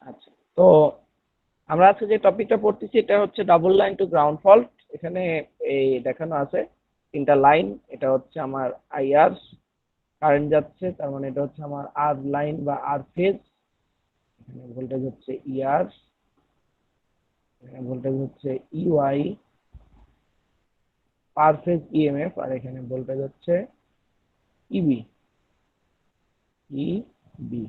আচ্ছা, তো আমরা আজকে যে টপিকটা পড়তেছি এটা হচ্ছে double line to ground fault. এখানে এই দেখানো আছে তিনটা লাইন। এটা হচ্ছে আমার আইআর, কারেন্ট যাচ্ছে, তার মানে এটা হচ্ছে আমার আর লাইন বা আর ফেজ। এখানে ভোল্টেজ হচ্ছে ইআর, এখানে ভোল্টেজ হচ্ছে ইওয়াই, পার ফেজ ইএমএফ, আর এখানে ভোল্টেজ হচ্ছে ইবি, ইবি।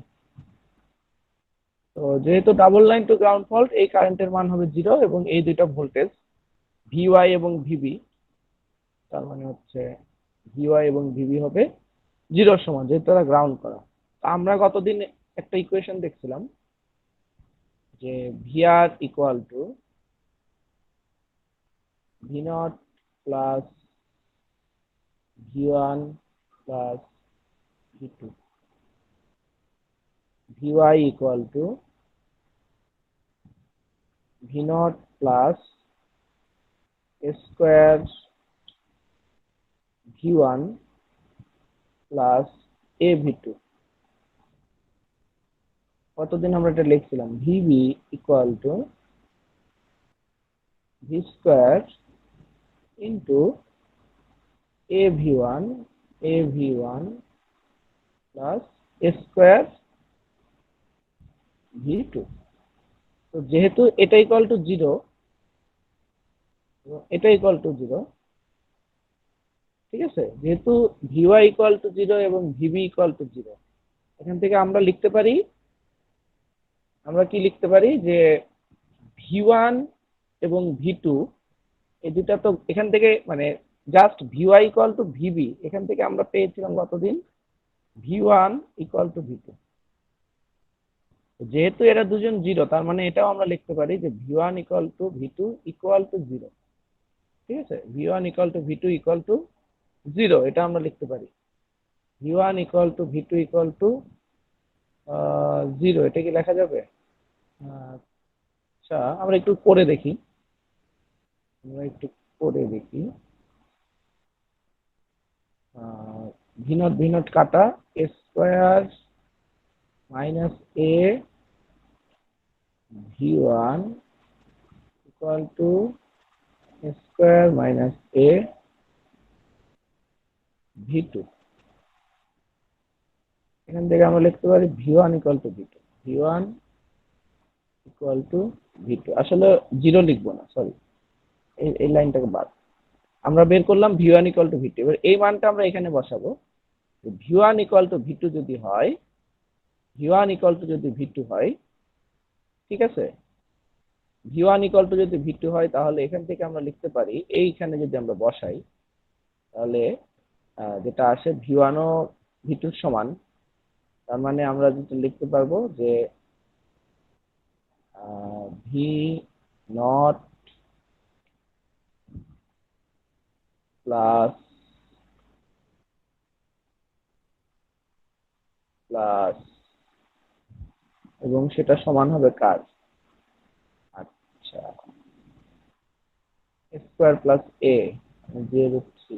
তো যেহেতু double line to ground fault, এই কারেন্টের মান হবে 0 এবং এই দুইটা ভোল্টেজ ভিওয়াই এবং ভিবি, তার মানে হচ্ছে ভিওয়াই এবং ভিবি হবে 0 সমান, যেহেতু তারা গ্রাউন্ড করা। তো আমরা গতদিন একটা ইকুয়েশন দেখছিলাম যে VR equal to V not plus V one plus V two, VY equal to V not plus square V one plus a V two. কতদিন আমরা এটা লিখছিলাম VB equal to V square into a V one plus square V two. তো যেহেতু এটা equal to 0, এটা equal to 0, ঠিক আছে, যেহেতু ভিওয়াই ইকুয়াল টু 0 এবং ভিবি ইকুয়াল টু 0, এখান থেকে আমরা লিখতে পারি, আমরা কি লিখতে পারি যে ভি ওয়ান এবং ভি টু, এই দুটা তো এখান থেকে মানে just VY equal to VB, এখান থেকে আমরা পেয়েছিলাম কতদিন V one equal to V two. যেহেতু এরা দুজন 0, তার মানে এটাও আমরা লিখতে পারি যে V one equal to V two equal to 0। ঠিক আছে, V one equal to V two equal to 0, এটা আমরা লিখতে পারি। V one equal to V two equal to 0, এটা কি লেখা যাবে? আচ্ছা, আমরা একটু করে দেখি, আমরা একটু করে দেখি। ভি নট কাটা, square minus a V one equal to square minus a V two. এখান থেকে আমরা লিখতে পারি V one equal to V two, V one equal to V two. আসলে 0 লিখবো না, সরি, এই লাইনটাকে বাদ। আমরা বের করলাম V one equal to V two. এবার এই মানটা আমরা এখানে বসাবো। V one equal to V two যদি হয়, ভি ওয়ান ইকুয়াল টু যদি ভি টু হয়, ঠিক আছে, ভি ওয়ান ইকুয়াল টু যদি ভি টু হয়, তাহলে এখান থেকে আমরা লিখতে পারি, এইখানে যদি আমরা বসাই, তাহলে যেটা আসে ভি ওয়ানও ভি টুর সমান। তার মানে আমরা যেটা লিখতে পারবো যে ভি নট প্লাস প্লাস এবং সেটা সমান হবে কার? আচ্ছা, square plus a J root three,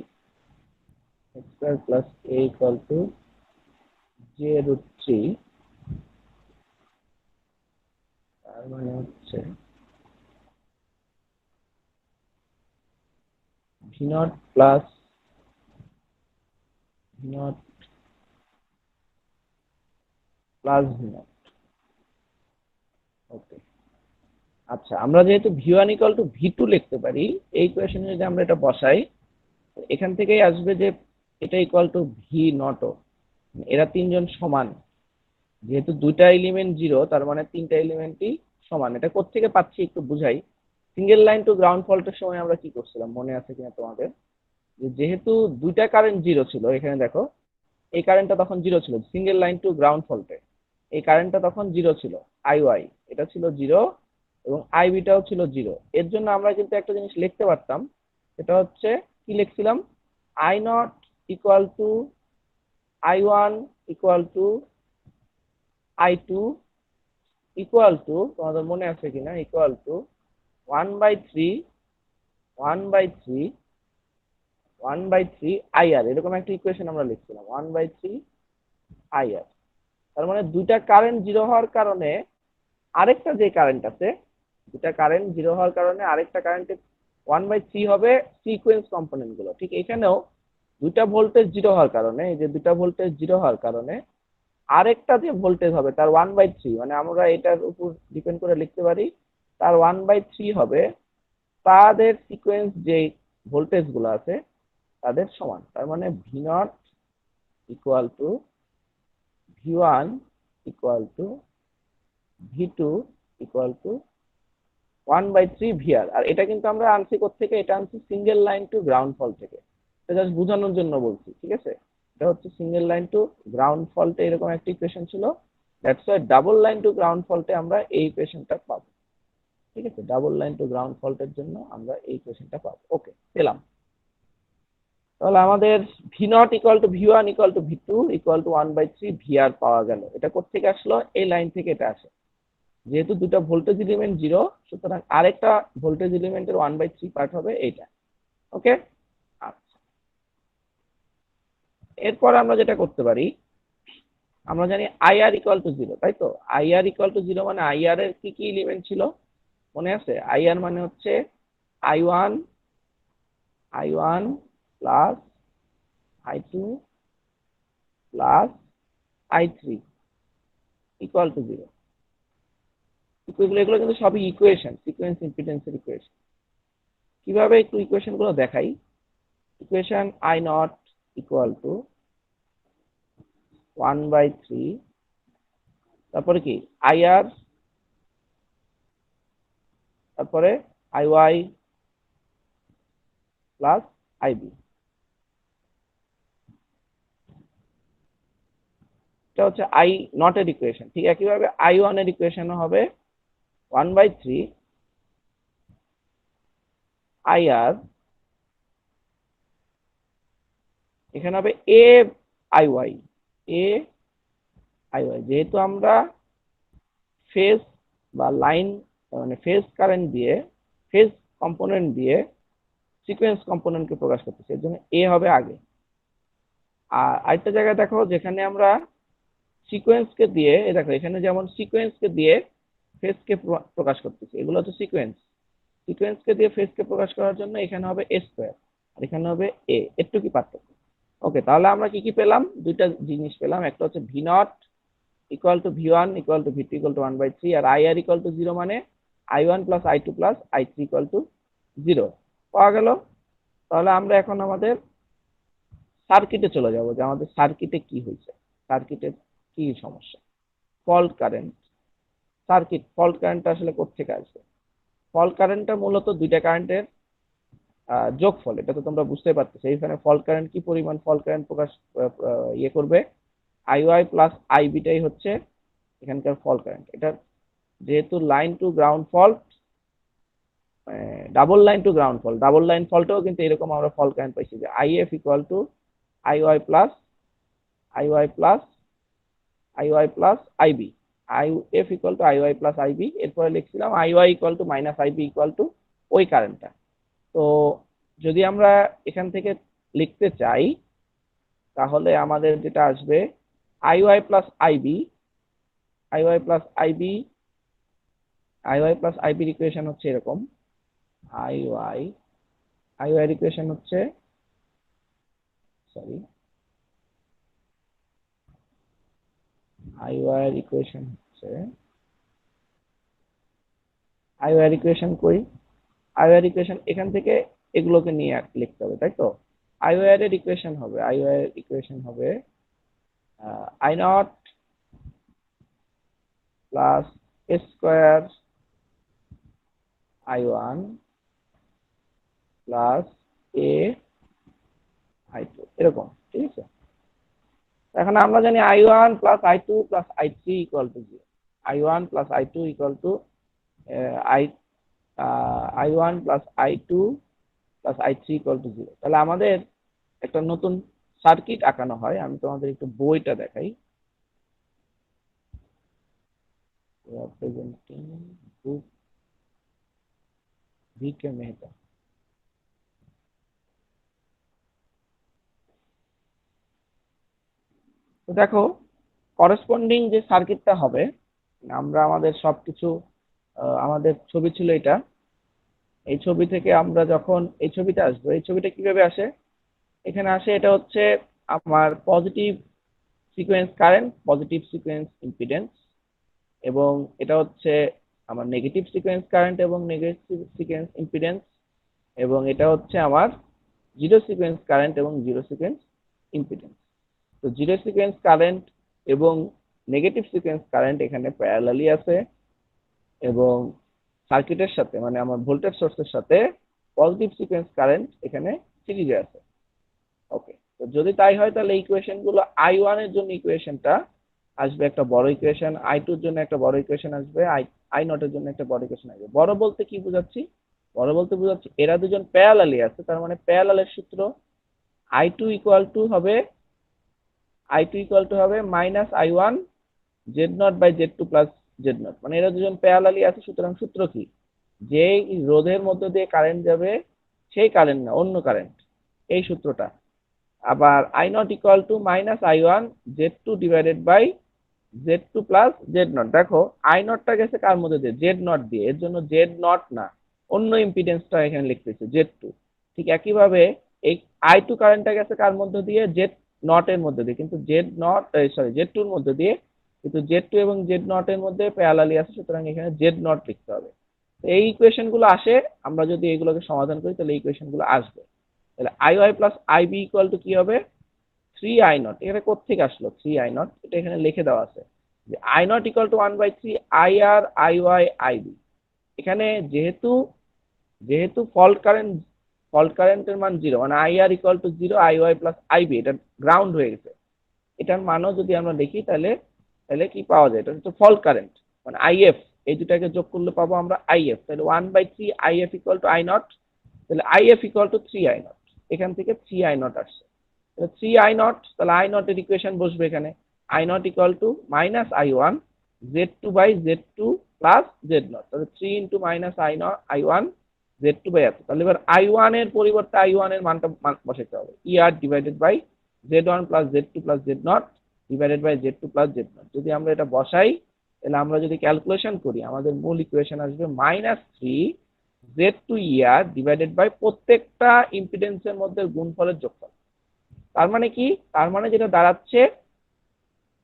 square plus a equal to J root three. তার মানে হচ্ছে V not plus V not plus V not. Okay, আচ্ছা, আমরা যেহেতু V one equal to V two লিখতে পারি, এই কোয়েশনে যদি আমরা এটা বসাই, এখান থেকেই আসবে যে এটা ইকুয়াল টু ভি নটও। এরা তিনজন সমান, যেহেতু দুইটা এলিমেন্ট 0, তার মানে তিনটা এলিমেন্টই সমান। এটা কোত্থেকে পাচ্ছি একটু বুঝাই। সিঙ্গেল লাইন টু গ্রাউন্ড ফল্টের সময় আমরা কি করছিলাম মনে আছে কিনা তোমাদের? যেহেতু দুইটা কারেন্ট 0 ছিল, এখানে দেখো এই কারেন্টটা তখন 0 ছিল সিঙ্গেল লাইন টু গ্রাউন্ড ফল্টে, এই কারেন্টটা তখন 0 ছিল, আইওয়াই এটা ছিল 0 এবং আইবিটাও ছিল 0। এর জন্য আমরা কিন্তু একটা জিনিস লিখতে পারতাম, সেটা হচ্ছে কি লিখছিলাম, I not equal to I one equal to I two equal to, তোমাদের মনে আছে কিনা, ইকুয়াল টু 1/3 1/3 1/3 আইআর, এরকম একটা ইকুয়েশন আমরা লিখছিলাম, 1/3 আইআর। তার মানে দুইটা কারেন্ট 0 হওয়ার কারণে আরেকটা যে কারেন্ট আছে, দুটা কারেন্ট জিরো হওয়ার কারণে আরেকটা কারেন্টের 1/3 হবে সিকোয়েন্স কম্পোনেন্ট গুলো। ঠিক এখানেও দুইটা ভোল্টেজ জিরো হওয়ার কারণে, এই যে দুইটা ভোল্টেজ জিরো হওয়ার কারণে আরেকটা যে ভোল্টেজ হবে তার 1/3, মানে আমরা এটার উপর ডিপেন্ড করে লিখতে পারি তার 1/3 হবে তাদের সিকোয়েন্স যে ভোল্টেজ গুলো আছে তাদের সমান। তার মানে V naught equal to V1 equal to V2 equal to 1/3 VR। আর এটা কিন্তু আমরা আনছি কোত্থেকে? এটা আনছি সিঙ্গেল লাইন টু গ্রাউন্ড ফল থেকে। এটা জাস্ট বোঝানোর জন্য বলছি, ঠিক আছে? এটা হচ্ছে সিঙ্গেল লাইন টু গ্রাউন্ড ফল্টে এরকম একটা ইকুয়েশন ছিল, that's why double line to ground ফল্টে আমরা এই ইকুয়েশনটা পাবো। ঠিক আছে, ডাবল লাইন টু গ্রাউন্ড ফল্টের জন্য আমরা এই ইকুয়েশনটা পাবো। ওকে, পেলাম। তাহলে আমাদের V not equal to V1 equal to V2 equal to 1/3 VR পাওয়া গেল। এটা কোত্থেকে আসলো? এই লাইন থেকে এটা আসে। যেহেতু দুটো ভোল্টেজ এলিমেন্ট জিরো, সুতরাং আরেকটা ভোল্টেজ এলিমেন্টের 1/3 পার্ট হবে এইটা। ওকে, আচ্ছা। এরপর আমরা যেটা করতে পারি, আমরা জানি IR ইকুয়াল টু জিরো, তাই তো? IR ইকুয়াল টু জিরো মানে IR এর কি কি এলিমেন্ট ছিল মনে আছে? IR মানে হচ্ছে I1 plus I2 plus I3 equal to zero. এগুলো কিন্তু সবই ইকুয়েশন, সিকোয়েন্স ইম্পিডেন্সের ইকুয়েশন। কিভাবে একটু ইকুয়েশন গুলো দেখাই। Equation I not equal to 1/3, তারপরে কি IR, তারপরে IY প্লাস IB। এটা হচ্ছে I নট এর ইকুয়েশন। ঠিক একইভাবে I1 এর ইকুয়েশন হবে 1/3 IR, এখানে হবে AIY। যেহেতু আমরা ফেজ বা লাইন মানে ফেজ কারেন্ট দিয়ে, ফেজ কম্পোনেন্ট দিয়ে সিকোয়েন্স কম্পোনেন্টকে প্রকাশ করতেছি, এর জন্য এ হবে আগে। আর আরেকটা জায়গায় দেখো যেখানে আমরা সিকোয়েন্সকে দিয়ে, দেখো এখানে যেমন সিকোয়েন্সকে দিয়ে ফেজকে প্রকাশ করতেছি, এগুলো হচ্ছে সিকোয়েন্স। সিকোয়েন্সকে দিয়ে ফেজকে প্রকাশ করার জন্য এখানে হবে এ স্কোয়ার আর এখানে হবে এ, একটু কি পার্থক্য। ওকে, তাহলে আমরা কি কি পেলাম? দুইটা জিনিস পেলাম। একটা হচ্ছে V not equal to V1 equal to V2 equal to 1/3, আর IR ইকুয়াল টু জিরো মানে I1 plus I2 plus I3 equal to zero পাওয়া গেল। তাহলে আমরা এখন আমাদের সার্কিটে চলে যাব, যে আমাদের সার্কিটে কি হয়েছে, সার্কিটের কি সমস্যা। Fault current, circuit fault current আসলে কোত্থেকে আসবে? ফল্ট কারেন্টটা মূলত দুইটা কারেন্টের যোগফল। এটা তো তোমরা বুঝতে পারতেছো। এইখানে ফল্ট কারেন্ট কি পরিমাণ ফল্ট কারেন্ট প্রকাশ ইয়ে করবে, IY প্লাস IB টাই হচ্ছে এখানকার ফল্ট কারেন্ট। এটা যেহেতু line to ground fault, double line to ground fault, double line ফল্টেও কিন্তু এরকম আমরা ফল্ট কারেন্ট পাইছি যে IF equal to IY plus IY plus IY plus IB, IF equal to IY plus IB। এরপরে লিখছিলাম IY equal to minus IB equal to ওই কারেন্টটা। তো যদি আমরা এখান থেকে লিখতে চাই তাহলে আমাদের যেটা আসবে IY plus IB, IY plus IB, IY plus IB এর ইকুয়েশন হচ্ছে এরকম। IY এর ইকুয়েশন হচ্ছে, সরি, IY এর ইকুয়েশন হচ্ছে, IY এর ইকুয়েশন কই? IY এর ইকুয়েশন এখান থেকে এগুলোকে নিয়ে লিখতে হবে, তাই তো? IY এর ইকুয়েশন হবে, IY এর ইকুয়েশন হবে I not plus A square I1 plus A I2 এরকম, ঠিক আছে? এখন আমরা জানি I1 plus I2 plus I3 equal to zero. I1 plus I2 equal two I1 plus I2 plus I3 equal to zero. তাহলে আমাদের একটা নতুন সার্কিট আঁকানো হয়। আমি তোমাদের একটু বইটা দেখাই। representing book VK Mehta. তো দেখো, করেসপন্ডিং যে সার্কিটটা হবে আমরা আমাদের সবকিছু আমাদের ছবি ছিল এটা, এই ছবি থেকে আমরা যখন এই ছবিতে আসবো, এই ছবিটা কিভাবে আসে, এখানে আসে এটা হচ্ছে আমার positive sequence current, positive sequence impedance, এবং এটা হচ্ছে আমার নেগেটিভ সিকোয়েন্স কারেন্ট এবং নেগেটিভ সিকোয়েন্স ইম্পিডেন্স, এবং এটা হচ্ছে আমার জিরো সিকোয়েন্স কারেন্ট এবং জিরো সিকোয়েন্স ইম্পিডেন্স। তো জিরো সিকোয়েন্স কারেন্ট এবং নেগেটিভ সিকোয়েন্স কারেন্ট এখানে প্যারালালি আছে, এবং সার্কিটের সাথে মানে আমার ভোল্টেজ সোর্সের সাথে পজিটিভ সিকোয়েন্স কারেন্ট এখানে সিরিজে আছে। ওকে, তো যদি তাই হয় তাহলে ইকুয়েশন গুলো I1 এর জন্য ইকুয়েশনটা আসবে একটা বড় ইকুয়েশন, I2 এর জন্য একটা বড় ইকুয়েশন আসবে, I0 এর জন্য একটা বড় ইকুয়েশন আসবে। বড় বলতে কি বোঝাচ্ছি, বড় বলতে বোঝাচ্ছি এরা দুজন প্যারালালি আছে, তার মানে প্যারালালের সূত্র I2 ইকুয়াল টু হবে, I2 ইকুয়াল টু হবে minus I1 Z0 by Z2 plus Z0, মানে এরা দুজন প্যারালালি আছে, সুতরাং সূত্র কি, যে রোধের মধ্য দিয়ে কারেন্ট যাবে সেই কারেন্ট না, অন্য কারেন্ট, এই সূত্রটা। আবার I0 equal to minus I1 Z2 divided by Z2 plus Z0। দেখো I0 টা গেছে কার মধ্যে দিয়ে, Z0 দিয়ে, এর জন্য Z0 না, অন্য ইম্পিডেন্সটা এখানে লিখতেছে Z2। ঠিক একইভাবে এই I2 কারেন্টটা গেছে কার মধ্যে দিয়ে, Z0 এর মধ্যে দিয়ে, কিন্তু Z0 সরি Z2 এর মধ্যে দিয়ে, কিন্তু Z2 এবং Z0 এর মধ্যে প্যারালালি আছে, সুতরাং এখানে Z0 লিখতে হবে। তো এই ইকুয়েশন গুলো আসে, আমরা যদি এগুলোকে সমাধান করি তাহলে এই ইকুয়েশন গুলো আসবে। তাহলে IY plus IB equal two কি হবে, 3I0। এখানে কোত্থেকে আসলো 3I0, এটা এখানে লিখে দেওয়া আছে যে I0 equal to 1/3 IR IY IB। এখানে যেহেতু যেহেতু ফল্ট কারেন্টের মান 0, মানে IR equal to 0, IY plus IB এটা গ্রাউন্ড হয়ে গেছে। এটার মানও যদি আমরা দেখি তাহলে তাহলে কি পাওয়া যায়, এটা হচ্ছে ফল্ট কারেন্ট, মানে IF, এই দুটাকে যোগ করলে পাবো আমরা IF। তাহলে 1/3 IF ইকুয়াল টু I0, তাহলে IF ইকুয়াল টু 3I0, এখান থেকে 3I0 আসছে। 3I0, তাহলে I0 এর ইকুয়েশন বসবে এখানে, I0 equal to minus I1 Z2 by Z2 plus Z0, তাহলে 3 into minus I1 Z2 by এত। তাহলে এবার I1 এর পরিবর্তে I1 এর মানটা বসাতে হবে, ER divided by Z1 plus Z2 plus Z0 divided by Z2 plus Z0। যদি আমরা এটা বসাই তাহলে আমরা যদি ক্যালকুলেশন করি আমাদের মূল ইকুয়েশন আসবে -3Z2ER ডিভাইডেড বাই প্রত্যেকটা ইম্পিডেন্সের মধ্যে গুণফলের যোগফল। তার মানে কি, তার মানে যেটা দাঁড়াচ্ছে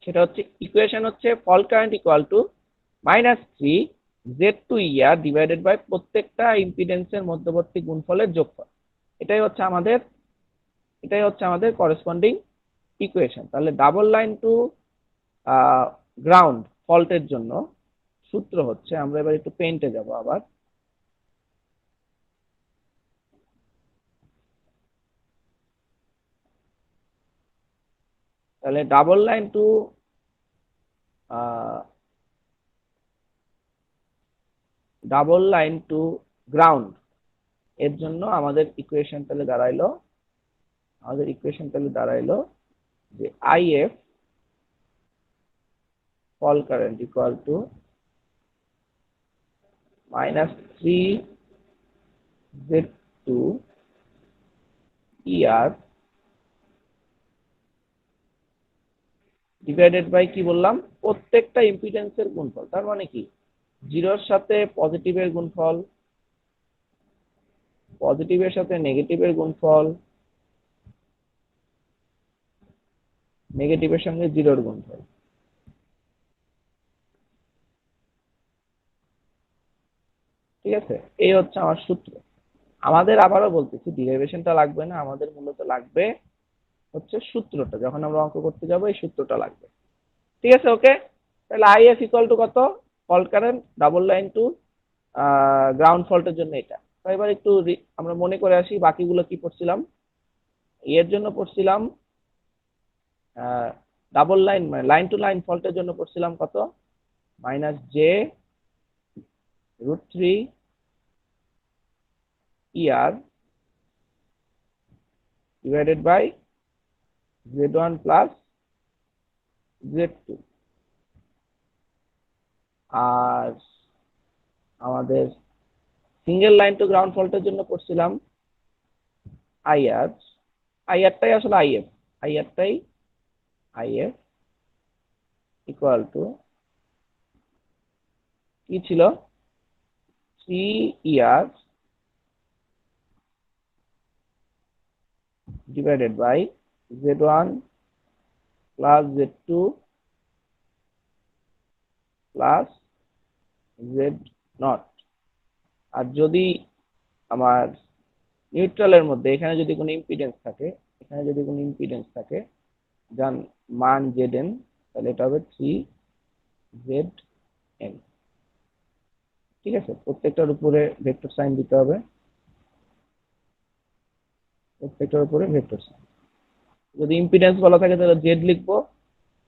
সেটা হচ্ছে ইকুয়েশন হচ্ছে fault current equal to -3Z2ER divided by প্রত্যেকটা ইম্পিডেন্সের মধ্যবর্তী গুণফলের যোগফল। এটাই হচ্ছে আমাদের করেসপন্ডিং ইকুয়েশন। তাহলে ডাবল লাইন টু গ্রাউন্ড ফল্টের জন্য সূত্র হচ্ছে, আমরা এবার একটু পেন্টে যাব আবার, তাহলে ডাবল লাইন টু গ্রাউন্ড এর জন্য আমাদের ইকুয়েশন তাহলে দাঁড়াইলো যে IF fault current equal to -3Z2ER divided by কি বললাম, প্রত্যেকটা ইম্পিডেন্সের গুণফল। তার মানে কি, জিরোর সাথে পজিটিভের গুণফল, পজিটিভের সাথে নেগেটিভের গুণফল, নেগেটিভের সঙ্গে জিরোর গুণফল। ঠিক আছে, এই হচ্ছে আমার সূত্র। আমাদের আবারও বলতেছি ডিরাইভেশনটা লাগবে না, আমাদের মূলত লাগবে হচ্ছে সূত্রটা, যখন আমরা অঙ্ক করতে যাব এই সূত্রটা লাগবে। ঠিক আছে, ওকে। তাহলে IF ইকুয়াল টু কত, fault current double line to ground ফল্টের জন্য এটা। তো এবার একটু আমরা মনে করে আসি বাকিগুলো কি পড়ছিলাম। এর জন্য পড়ছিলাম ডাবল লাইন মানে লাইন টু লাইন ফল্টের জন্য পড়ছিলাম কত, -j√3ER divided by Z1 plus Z2। আর আমাদের সিঙ্গেল লাইন টু গ্রাউন্ড ফল্টের জন্য পড়ছিলাম IR টাই আসলে IF ইকুয়াল টু কি ছিল 3 years divided by z1 plus z2 plus z0। আর যদি আমার নিউট্রালের মধ্যে এখানে যদি কোনো ইম্পিডেন্স থাকে যার মান zn, তাহলে এটা হবে 3zn। ঠিক আছে, প্রত্যেকটার উপরে ভেক্টর সাইন দিতে হবে, প্রত্যেকটার উপরে ভেক্টর সাইন। যদি ইম্পিডেন্স বলা থাকে তাহলে জেড লিখবো,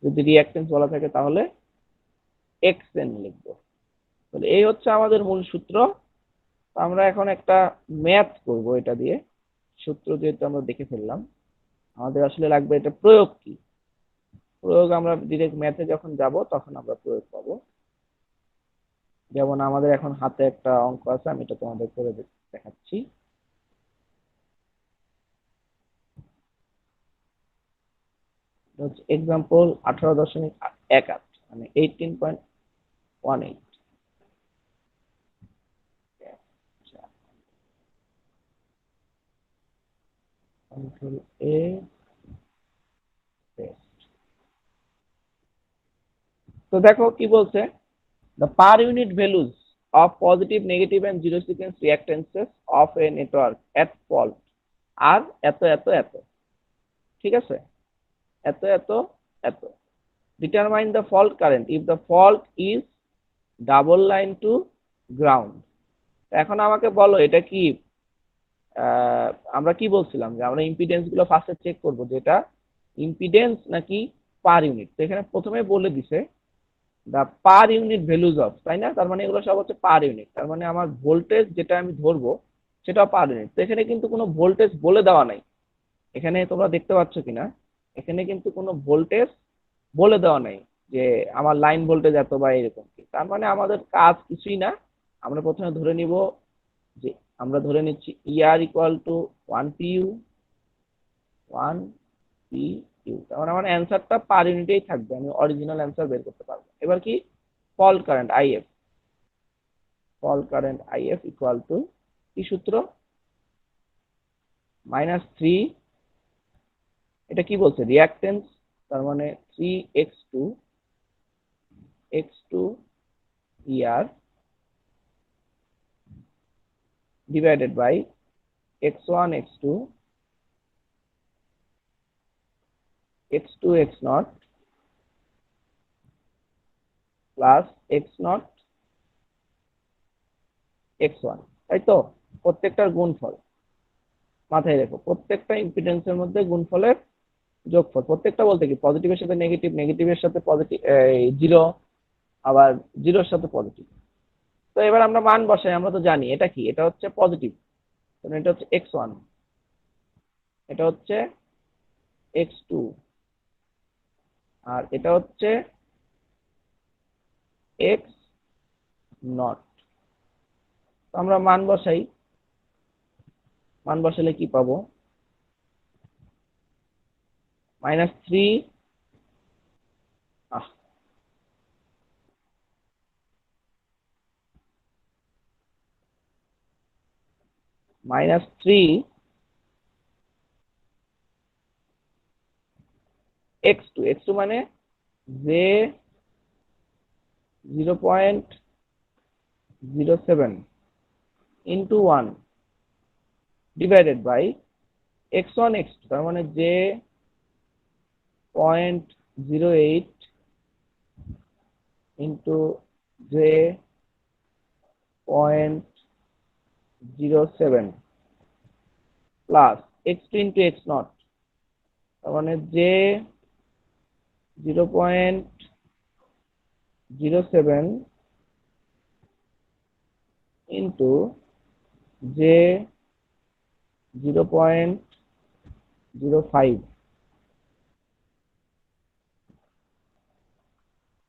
যদি রিঅ্যাকটেন্স বলা থাকে তাহলে xn লিখবো। তাহলে এই হচ্ছে আমাদের মূল সূত্র। আমরা এখন একটা ম্যাথ করব এটা দিয়ে। সূত্র যেহেতু আমরা দেখে ফেললাম, আমাদের আসলে লাগবে এটা প্রয়োগ কি। প্রয়োগ আমরা ডিরেক্ট ম্যাথে যখন যাব তখন আমরা প্রয়োগ পাবো। যেমন আমাদের এখন হাতে একটা অঙ্ক আছে, আমি এটা তোমাদের করে দেখাচ্ছি। এক্সাম্পল 18.18 মানে 18.18। Control A, paste। তো দেখো কি বলছে, the per unit values of positive, negative and zero sequence reactances of a network at fault are এত এত এত। ঠিক আছে, এত এত এত। determine the fault current if the fault is double line to ground। এখন আমাকে বলো এটা কি, আমরা কি বলছিলাম যে আমরা ইম্পিডেন্স গুলো ফার্স্টে চেক করবো, যে এটা ইম্পিডেন্স নাকি পার ইউনিট। তো এখানে প্রথমে বলে দিছে দা পার ইউনিট ভ্যালুজ অফ, তাই না? তার মানে এগুলো সব হচ্ছে পার ইউনিট, তার মানে আমার ভোল্টেজ যেটা আমি ধরবো সেটাও পার ইউনিট। তো এখানে কিন্তু কোনো ভোল্টেজ বলে দেওয়া নাই, এখানে তোমরা দেখতে পাচ্ছ কিনা, এখানে কিন্তু কোনো ভোল্টেজ বলে দেওয়া নাই যে আমার লাইন ভোল্টেজ এত বা এরকম কি। তার মানে আমাদের কাজ কিছুই না। আমরা প্রথমে ধরে নিব যে, আমরা ধরে নিচ্ছি ER ইকুয়াল টু 1 PU। তার মানে আমার অ্যান্সারটা পার ইউনিটেই থাকবে, আমি অরিজিনাল অ্যান্সার বের করতে পারবো। এবার কি, fault current IF equal two কি সূত্র, -3, এটা কি বলছে রিঅ্যাকটেন্স, তার মানে 3x2 ER divided by x1 x2 x0 plus x0 x1। তাই তো, প্রত্যেকটার গুণফল মাথায় রেখো, প্রত্যেকটা ইম্পিডেন্সের মধ্যে গুণফলের যোগফল। প্রত্যেকটা বলতে কি, পজিটিভের সাথে নেগেটিভ, নেগেটিভের সাথে পজিটিভ জিরো, আবার জিরোর সাথে পজিটিভ। তো এবার আমরা মান বসাই, আমরা তো জানি এটা কি, এটা হচ্ছে পজিটিভ, এটা হচ্ছে x1, এটা হচ্ছে x2, আর এটা হচ্ছে x0। তো আমরা মান বসাই, মান বসালে কি পাবো, -3 -3 x2 মানে যে 0.07 into 1 divided by x1 x2, তার মানে যে 0.08 ইন্টু যে 0.07 প্লাস x2 ইন্টু x0, তার মানে যে 0.07 ইন্টু যে 0.05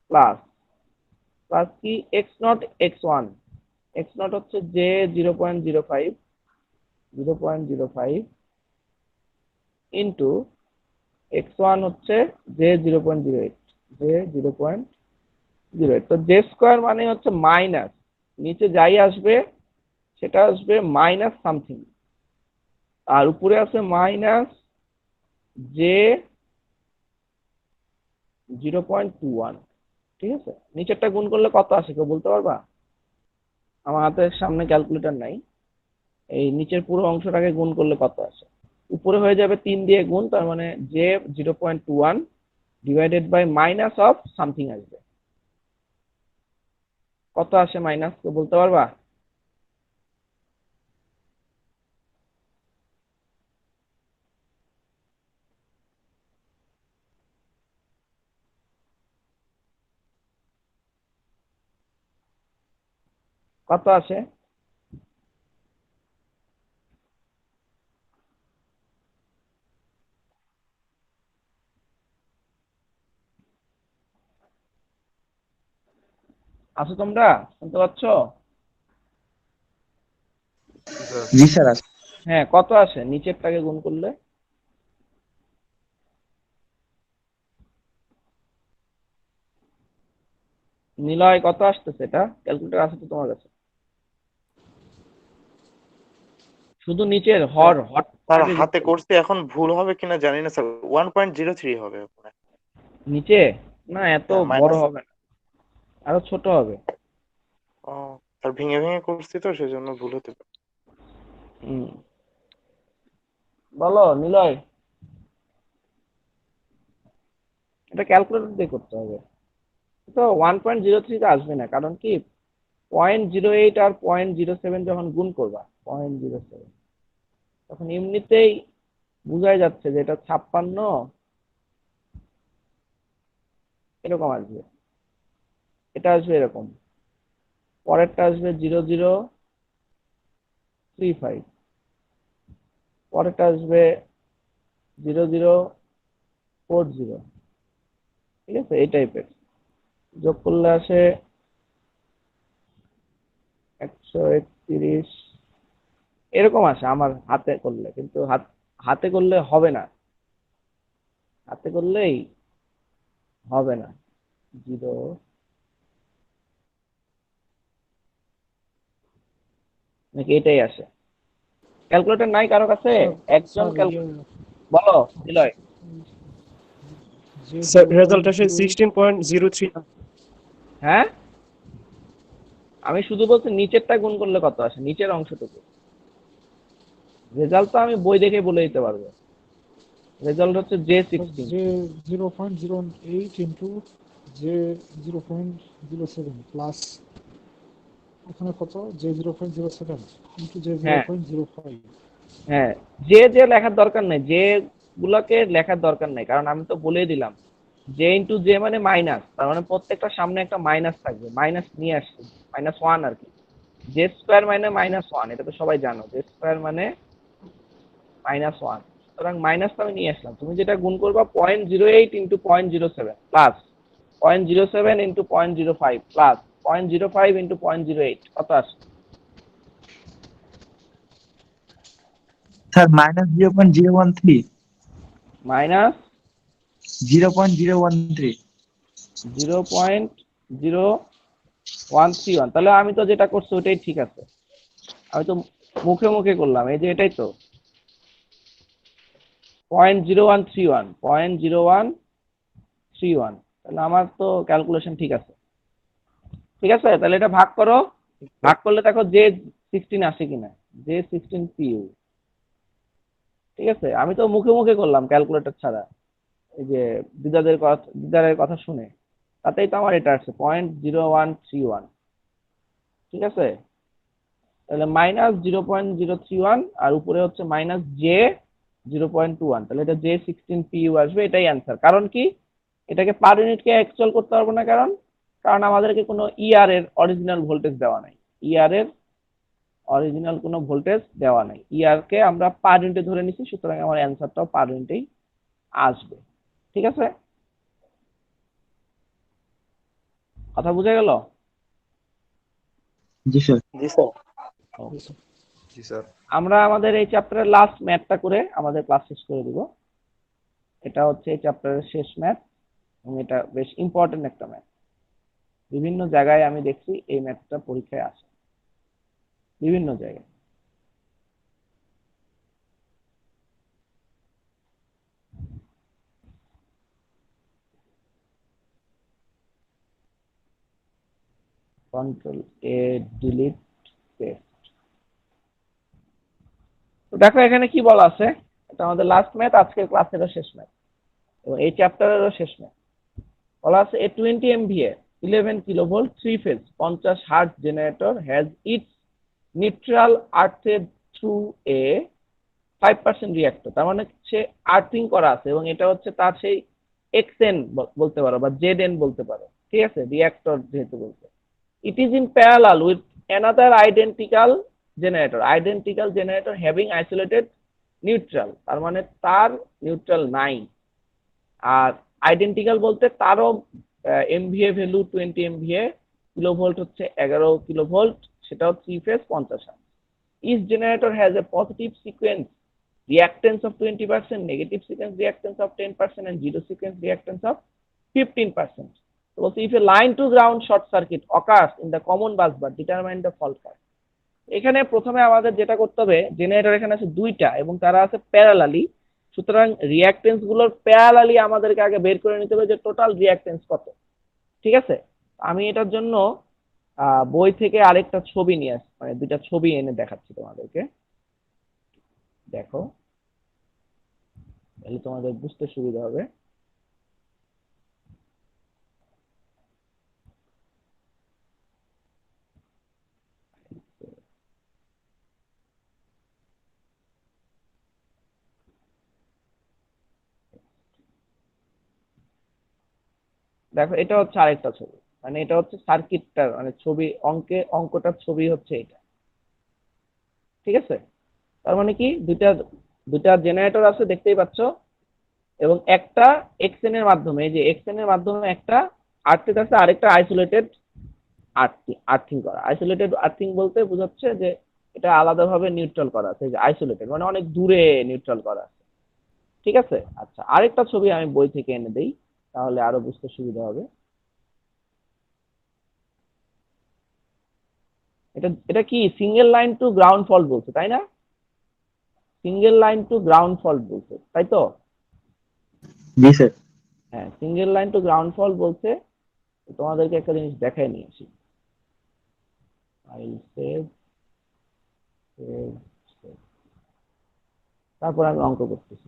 প্লাস প্লাস কি x0 x1, x0 হচ্ছে যে 0.05 ইন্টু x1 হচ্ছে যে 0.08, যে 0.08 0 তো জে স্কোয়ার মানে হচ্ছে মাইনাস, নিচে যাই আসবে সেটা আসবে মাইনাস সামথিং, আর উপরে আছে মাইনাস জে 0.21। ঠিক আছে, নিচেরটা গুণ করলে কত আসে কেউ বলতে পারবা? আমার হাতের সামনে ক্যালকুলেটর নাই, এই নিচের পুরো অংশটাকে গুণ করলে কত আসে? উপরে হয়ে যাবে 3 দিয়ে গুণ, তার মানে J 0.21 divided by minus of something আসবে। কত আসে মাইনাস কেউ বলতে পারবা? কত আসে? আছো তোমরা? শুনতে পাচ্ছ? জি স্যার। হ্যাঁ, কত আসে নিচেরটাকে গুণ করলে? নিলয় কত আসতেছে? এটা ক্যালকুলেটর আছে তো তোমার কাছে? শুধু নিচের স্যার স্যার হরটাকে গুণ হাতে করলে। করছি, এখন ভুল হবে কিনা জানি না স্যার, 1.03 হবে ওখানে। নিচে? না, এত হ্যাঁ বড় মাইনাস। হবে না, আরো ছোট হবে। ও স্যার, ভেঙে ভেঙে করছি তো সেজন্য ভুল হতে পারে। হুম, বলো নিলয়। এটা ক্যালকুলেটর দিয়ে করতে হবে। তো 1.03 আসবে না, কারণ কি 0.08 আর 0.07 যখন গুণ করবা 0.07, তখন এমনিতেই বোঝাই যাচ্ছে যে এটা 56 এরকম আসবে। এটা আসবে এরকম, পরেরটা আসবে 0035, পরেরটা আসবে 0040। ঠিক আছে, এই টাইপের যোগ করলে আসে 131, এরকম আসে আমার হাতে করলে, কিন্তু হাতে করলে হবে না, হাতে করলেই হবে না। জিরো, নাকি এটাই আসে? ক্যালকুলেটর নাই কারো কাছে? স্যার একজন স্যার ইয়ে বলো নিলয়। যে স্যার জিরো রেজাল্ট পয়েন্ট আসে জিরো 16.03। হ্যাঁ, আমি শুধু বলছি নিচেরটা গুণ করলে কত আসে, নিচের অংশটুকু। রেজাল্ট তো আমি বই দেখে বলে দিতে পারবো। রেজাল্ট হচ্ছে জে স্যার 16। যে 0.08 ইন্টু যে 0.07 প্লাস ওখানে কত, যে 0.07 ইন্টু যে জিরো হ্যাঁ, পয়েন্ট জিরো ফাইভ হ্যাঁ, যে যে লেখার দরকার নেই, যে গুলাকে লেখার দরকার নেই, কারণ আমি তো বলেই দিলাম জে ইন্টু জে মানে মাইনাস, তার মানে প্রত্যেকটা সামনে একটা মাইনাস থাকবে, মাইনাস নিয়ে আসছে, -1 আর কি। জে স্কোয়ার মানে -1, এটা তো সবাই জানো, জে স্কোয়ার মানে -1, সুতরাং মাইনাস তো আমি নিয়ে আসলাম। তুমি যেটা গুণ করবা 0.08 into 0.07 plus 0.07 into 0.05 plus 0.05 into 0.08, কত আসে? স্যার -0.013। মাইনাস -0.013। 0.0131। তাহলে আমি তো যেটা করছি ওটাই ঠিক আছে, আমি তো মুখে মুখে করলাম, এই যে এটাই তো 0.0131, 0.0131, তাহলে আমার তো ক্যালকুলেশন ঠিক আছে। ঠিক আছে, তাহলে এটা ভাগ করো, ভাগ করলে দেখো জে 16 আসে কিনা, জে 16 PU। ঠিক আছে, আমি তো মুখে মুখে করলাম ক্যালকুলেটর ছাড়া, এই যে দিদারের কথা শুনে, তাতেই তো আমার এটা আসছে 0.0131। ঠিক আছে, তাহলে -0.031 আর উপরে হচ্ছে জে 0.21, তাহলে এটা J16 PU আসবে, এটাই অ্যান্সার। কারণ কি, এটাকে পার ইউনিটকে অ্যাকচুয়াল করতে পারবো না, কারণ কারণ আমাদেরকে কোনো ইআর এর অরিজিনাল ভোল্টেজ দেওয়া নাই, ইআর এর অরিজিনাল কোনো ভোল্টেজ দেওয়া নাই, ইআর কে আমরা পার ইউনিটে ধরে নিছি, সুতরাং আমার অ্যান্সারটাও পার ইউনিটেই আসবে। ঠিক আছে, কথা বুঝা গেল? জি স্যার। জি স্যার। জি স্যার। আমরা আমাদের এই চ্যাপ্টারের লাস্ট ম্যাথটা করে আমাদের ক্লাস শেষ করে দিব। এটা হচ্ছে এই চ্যাপ্টারের শেষ ম্যাথ, এবং এটা বেশ ইম্পর্টেন্ট একটা ম্যাথ। বিভিন্ন জায়গায় আমি দেখছি এই ম্যাথটা পরীক্ষায় আসে, বিভিন্ন জায়গায়। কন্ট্রোল এ, ডিলিট, পেস্ট। তো দেখো এখানে কি বলা আছে, এটা আমাদের লাস্ট ম্যাথ, আজকের ক্লাসেরও শেষ ম্যাথ এবং এই চ্যাপ্টারেরও শেষ ম্যাথ। বলা আছে a 20 MVA 11 kilovolt 3 phase 50 hertz generator has its neutral earthed through a 5% reactor. তার মানে সে আর্থিং করা আছে এবং এটা হচ্ছে তার সেই এক্সএন বলতে পারো বা জেড এন বলতে পারো, ঠিক আছে, রিঅ্যাক্টর যেহেতু বলছে। It is in parallel with another identical generator having isolated neutral. তার মানে তার নিউট্রাল নাই। আর আইডেন্টিক্যাল বলতে তারও এমভিএ ভ্যালু 20 MVA, কিলোভোল্ট হচ্ছে 11 কিলোভোল্ট, সেটাও 3 phase 50 hertz. Each generator has a positive sequence reactance of 20%, negative sequence reactance of 10%, and zero sequence reactance of 15%. So if a line to ground short circuit occurs in the common bus bar, determine the fault curve. এখানে প্রথমে আমাদের যেটা করতে হবে, generator এখানে আছে দুইটা এবং তারা আছে প্যারালালি, সুতরাং রিঅ্যাকটেন্স গুলোর প্যারালালি আমাদেরকে আগে বের করে নিতে হবে যে টোটাল রিঅ্যাকটেন্স কত, ঠিক আছে। আমি এটার জন্য বই থেকে আরেকটা ছবি নিয়ে আসছি, মানে দুইটা ছবি এনে দেখাচ্ছি তোমাদেরকে, দেখো তাহলে তোমাদের বুঝতে সুবিধা হবে। দেখো এটা হচ্ছে আরেকটা ছবি, মানে এটা হচ্ছে সার্কিটটার মানে ছবি, অঙ্কটার ছবি হচ্ছে এটা, ঠিক আছে। তার মানে কি দুইটা দুইটা জেনারেটর আছে দেখতেই পাচ্ছ এবং একটা এক্সএন এর মাধ্যমে, এই যে এক্সএন এর মাধ্যমে একটা আর্থিং আছে, আরেকটা আইসোলেটেড আর্থিং করা। আইসোলেটেড আর্থিং বলতে বোঝাচ্ছে যে এটা আলাদাভাবে নিউট্রাল করা আছে, যে আইসোলেটেড মানে অনেক দূরে নিউট্রাল করা আছে, ঠিক আছে। আচ্ছা আরেকটা ছবি আমি বই থেকে এনে দেই তাহলে আরো বুঝতে সুবিধা হবে। এটা এটা কি single line to ground fault বলছে, তাই না? Single line to ground fault বলছে, তাই তো? জি স্যার। হ্যাঁ, single line to ground fault বলছে। তোমাদেরকে একটা জিনিস দেখাই নিয়ে আসি। ফাইল সেভ, তারপর আমি অঙ্ক করতেছি।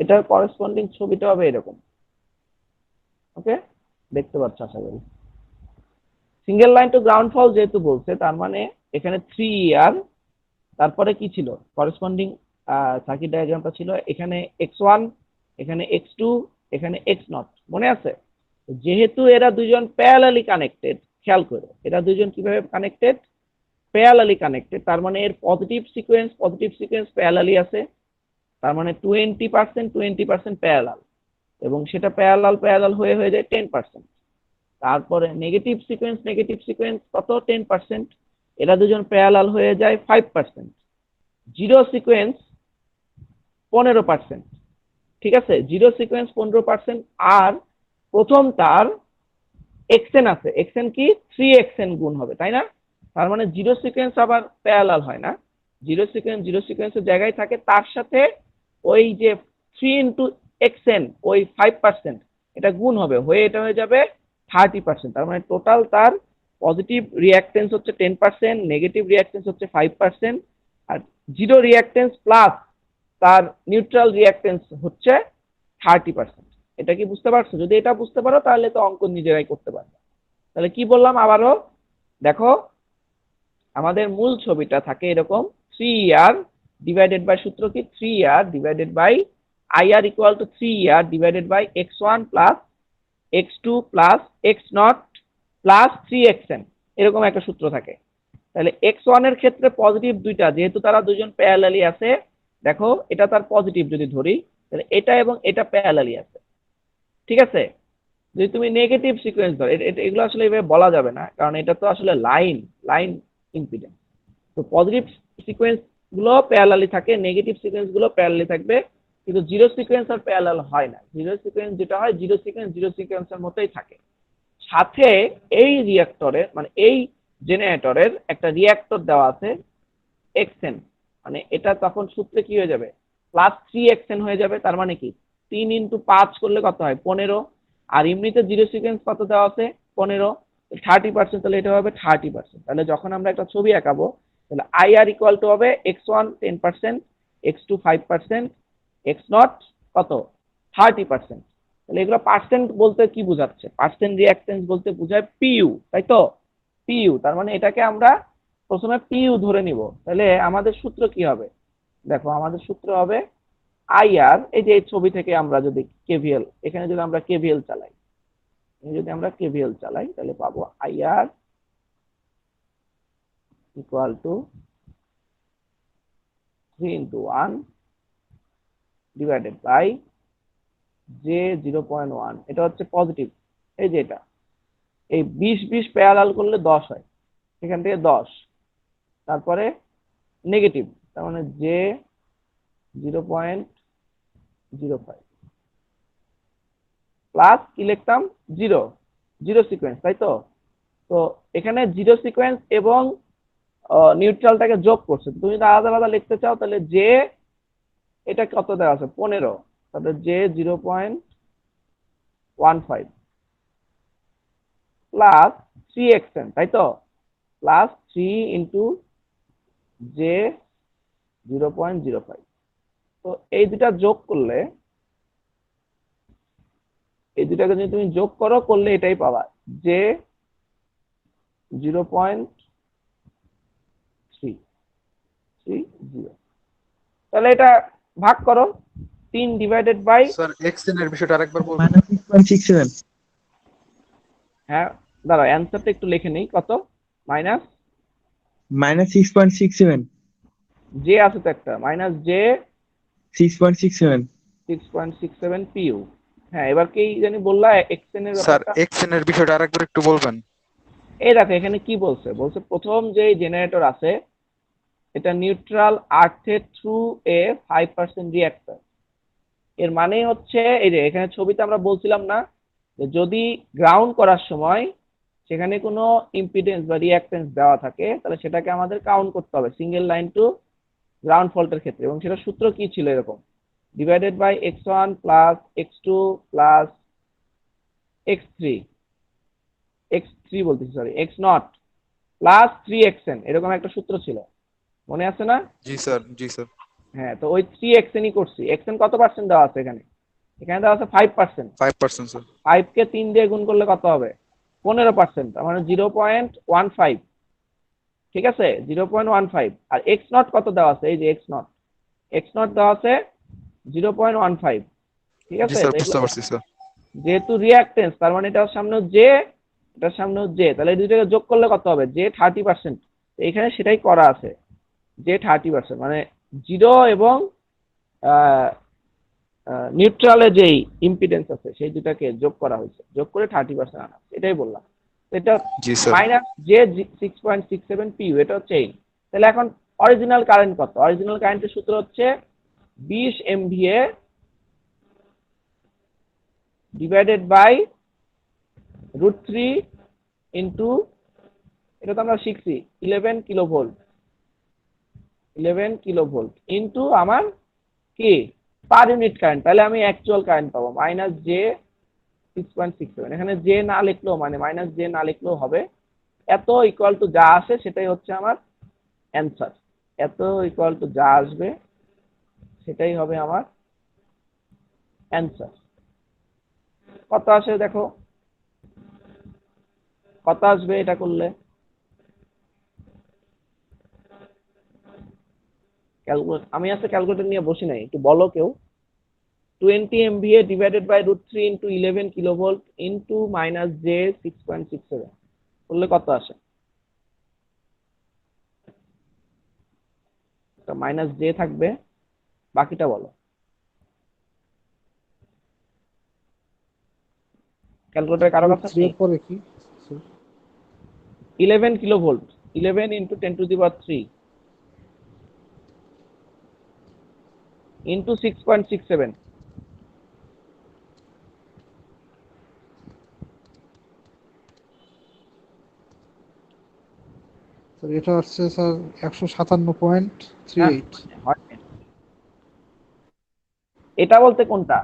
এটার করেসপন্ডিং ছবিটা হবে এরকম, ওকে, দেখতে পাচ্ছ আশা করি। সিঙ্গেল লাইন টু গ্রাউন্ড ফল যেহেতু বলছে, তার মানে এখানে 3 তারপরে কি ছিল করেসপন্ডিং সার্কিট ডায়াগ্রামটা ছিল এখানে x1, এখানে x2, এখানে x0, মনে আছে? যেহেতু এরা দুজন প্যারালালি কানেক্টেড, খেয়াল করো এরা দুজন কিভাবে কানেক্টেড, প্যারালালি কানেক্টেড, তার মানে এর পজিটিভ সিকোয়েন্স প্যারালালি আছে, তার মানে 20% প্যারালাল, এবং সেটা প্যারালাল হয়ে যায় 10%। তারপরে নেগেটিভ সিকোয়েন্স কত, 10%, এরা দুজন প্যারালাল হয়ে যায় 5%। জিরো সিকোয়েন্স 15%, ঠিক আছে, জিরো সিকোয়েন্স 15%। আর প্রথম তার এক্সএন আছে, এক্সএন কি 3xn গুণ হবে, তাই না? তার মানে জিরো সিকোয়েন্স আবার প্যারালাল হয় না, জিরো সিকোয়েন্সের জায়গায় থাকে, তার সাথে ওই যে 3 ইন্টু xn ওই 5% এটা গুণ হবে, হয়ে এটা হয়ে যাবে 30%। তার মানে টোটাল তার পজিটিভ রিঅ্যাকটেন্স হচ্ছে 10%, নেগেটিভ রিঅ্যাকটেন্স হচ্ছে 5%, আর জিরো রিঅ্যাকটেন্স প্লাস তার নিউট্রাল রিঅ্যাকটেন্স হচ্ছে 30%। এটা কি বুঝতে পারছো? যদি এটা বুঝতে পারো তাহলে তো অঙ্ক নিজেরাই করতে পারবে। তাহলে কি বললাম আবারও দেখো, আমাদের মূল ছবিটা থাকে এরকম, 3R ডিভাইডেড বাই, সূত্র কি 3R divided by IR equal to 3R divided by x1 plus x2 plus x0 plus 3xn, এরকম একটা সূত্র থাকে। তাহলে x1 এর ক্ষেত্রে পজিটিভ দুইটা, যেহেতু তারা দুজন প্যারালালি আছে, দেখো এটা তার পজিটিভ যদি ধরি, তাহলে এটা এবং এটা প্যারালালি আছে, ঠিক আছে। যদি তুমি নেগেটিভ সিকোয়েন্স ধরো, এগুলো আসলে এভাবে বলা যাবে না, কারণ এটা তো আসলে লাইন ইম্পিডেন্স, তো পজিটিভ সিকোয়েন্স গুলো প্যারালালি থাকে, নেগেটিভ সিকোয়েন্স গুলো প্যারালালি থাকবে, কিন্তু জিরো সিকোয়েন্স আর প্যারালাল হয় না। জিরো সিকোয়েন্স যেটা হয়, জিরো সিকোয়েন্সের মতোই থাকে। সাথে এই রিঅ্যাক্টরের মানে এই জেনারেটরের একটা রিঅ্যাক্টর দেওয়া আছে এক্সএন, মানে এটা তখন সূত্রে কি হয়ে যাবে, +3xn হয়ে যাবে। তার মানে কি 3 × 5 করলে কত হয়, 15। আর এমনিতে জিরো সিকোয়েন্স কত দেওয়া আছে, 15, 30%, তাহলে এটা হবে 30%। তাহলে যখন আমরা একটা ছবি আঁকাবো, তাহলে IR ইকুয়াল টু হবে x1 10%, x2 5%, x0 কত 30%। তাহলে এগুলো পার্সেন্ট বলতে কি বোঝাচ্ছে, পার্সেন্ট রিঅ্যাকটেন্স বলতে বোঝায় পিইউ, তাই তো, পিইউ। তার মানে এটাকে আমরা প্রথমে পিইউ ধরে নিব। তাহলে আমাদের সূত্র কি হবে, দেখো আমাদের সূত্র হবে IR, এই যে এই ছবি থেকে আমরা যদি কেভিএল, এখানে যদি আমরা কেভিএল চালাই, তাহলে পাবো IR equal to 3 × 1 divided by যে 0.1, এটা হচ্ছে পজিটিভ। এই যে এটা, এই 20 প্যারালাল করলে 10 হয়, এখান থেকে 10। তারপরে নেগেটিভ, তার মানে যে 0.05 প্লাস কি লিখতাম, জিরো সিকোয়েন্স, তাই তো। তো এখানে জিরো সিকোয়েন্স এবং নিউট্রালটাকে যোগ করছে। তুমি যদি আলাদা আলাদা লিখতে চাও, তাহলে যে এটা কত দেওয়া আছে 15, তাহলে যে 0.15 প্লাস 3xn, তাই তো, প্লাস 3 × যে 0.05। তো এই দুটা যোগ করলে, এই দুটাকে যদি তুমি যোগ করলে এটাই পাবা, যে 0.330। তাহলে এটা ভাগ করো 3 ডিভাইডেড বাই, স্যার এক্সেন এর বিষয়টা আরেকবার বলবেন? -6.67 হ্যাঁ দাঁড়াও অ্যান্সারটা একটু লিখে নেই, কত মাইনাস, -6.67 জে আছে তো একটা, মাইনাস জে 6.67 6.67 পিইউ। হ্যাঁ এবার কি জানি বললা এক্সএন এর স্যার ব্যাপারটা। এক্সেন এর বিষয়টা আরেকবার একটু বলবেন? এই দেখো এখানে কি বলছে, প্রথম যে জেনারেটর আছে এটা নিউট্রাল আর্থের থ্রু এ 5% রিঅ্যাক্টর। এর মানে হচ্ছে এই যে এখানে ছবিতে আমরা বলছিলাম না, যে যদি গ্রাউন্ড করার সময় সেখানে কোনো ইম্পিডেন্স বা রিঅ্যাকটেন্স দেওয়া থাকে, তাহলে সেটাকে আমাদের কাউন্ট করতে হবে সিঙ্গেল লাইন টু গ্রাউন্ড ফল্টের ক্ষেত্রে। এবং সেটা সূত্র কি ছিল, এরকম divided by x1 plus x2 plus x3 বলতেছি সরি x0 প্লাস 3xn, এরকম একটা সূত্র ছিল, মনে আছে না? জি স্যার, জি স্যার। হ্যাঁ, তো ওই 3xnই করছি। xn কত পার্সেন্ট দেওয়া আছে এখানে, এখানে দেওয়া আছে 5%। 5% স্যার। 5 কে 3 দিয়ে গুণ করলে কত হবে, 15%, তার মানে 0.15, ঠিক আছে 0.15। আর x0 কত দেওয়া আছে, এই যে x0 দেওয়া আছে 0.15, ঠিক জি আছে। স্যার, তো বুঝতে এগুলো পারছি স্যার। যেহেতু রিঅ্যাকটেন্স, তার মানে এটার সামনে জে, এটার সামনে জে, তাহলে এই দুইটাকে যোগ করলে কত হবে, জে 30%। এখানে সেটাই করা আছে, জে 30%, মানে জিরো এবং নিউট্রালে যেই ইম্পিডেন্স আছে সেই দুটাকে যোগ করা হয়েছে, যোগ করে 30% আনা হয়েছে, এটাই বললাম। এটা জি স্যার। মাইনাস জে 6.67 পিইউ, এটা হচ্ছে এই। তাহলে এখন অরিজিনাল কারেন্ট কত, অরিজিনাল কারেন্টের সূত্র হচ্ছে 20 MVA ডিভাইডেড বাই √3 ইন্টু, এটা তো আমরা শিখছি 11 কিলোভোল্ট ইন্টু আমার কি পার ইউনিট কারেন্ট। তাহলে আমি অ্যাকচুয়াল কারেন্ট পাবো মাইনাস জে 6.67। এখানে জে না লিখলেও, মানে মাইনাস জে না লিখলেও হবে, এত ইকুয়াল টু যা আসে সেটাই হচ্ছে আমার অ্যান্সার। এত ইকুয়াল টু যা আসবে সেটাই হবে আমার অ্যান্সার। কত আসে দেখো, কত আসবে এটা করলে, আমি আজকে ক্যালকুলেটর নিয়ে বসি নাই, একটু বলো কেউ। 20 MVA divided by √3 into 11 kilovolt into minus J 6.67 করলে কত আসে, মাইনাস জে থাকবে, বাকিটা বলো। ক্যালকুলেটর কারো কাছে √3 নেই? এর পরে কি? 11 কিলোভোল্ট, 11 × 10⁻³ ইন্টু 6.67। স্যার এটা আসছে স্যার 157.38। হয় না। এটা বলতে কোনটা?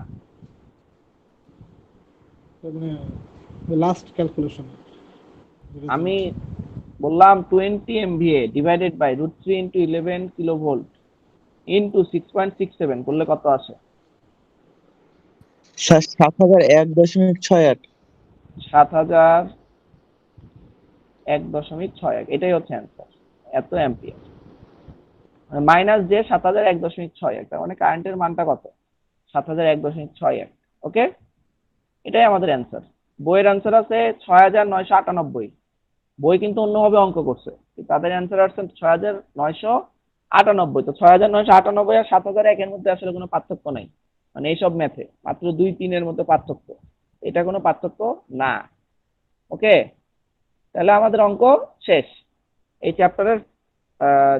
মানে লাস্ট ক্যালকুলেশন। আমি বললাম 20 MVA divided by √3 into 11 kilovolt into 6.67 করলে কত আসে? স্যার 7001.68। 7001.61, এটাই হচ্ছে অ্যান্সার। এত অ্যাম্পিয়ার মাইনাস যে 7001.61, তার মানে কারেন্টের মানটা কত? 7001.61। ওকে, এটাই আমাদের অ্যান্সার। বইয়ের অ্যান্সার আছে 6998। বই কিন্তু অন্যভাবে অঙ্ক করছে, তাদের অ্যান্সার আসছে 6998। তো 6998 আর 7001-এর মধ্যে আসলে কোনো পার্থক্য নাই, মানে এইসব ম্যাথে মাত্র 2-3-এর মধ্যে পার্থক্য, এটা কোনো পার্থক্য না। ওকে, তাহলে আমাদের অঙ্ক শেষ। এই চ্যাপ্টারের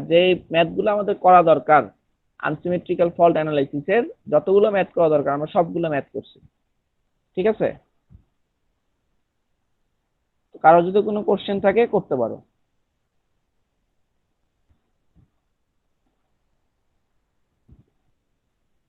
যে ম্যাথগুলো আমাদের করা দরকার আনসিমেট্রিক্যাল ফল্ট অ্যানালাইসিসের, যতগুলো ম্যাথ করা দরকার আমরা সবগুলো ম্যাথ করছি। ঠিক আছে, কারো যদি কোনো কোশ্চেন থাকে করতে পারো।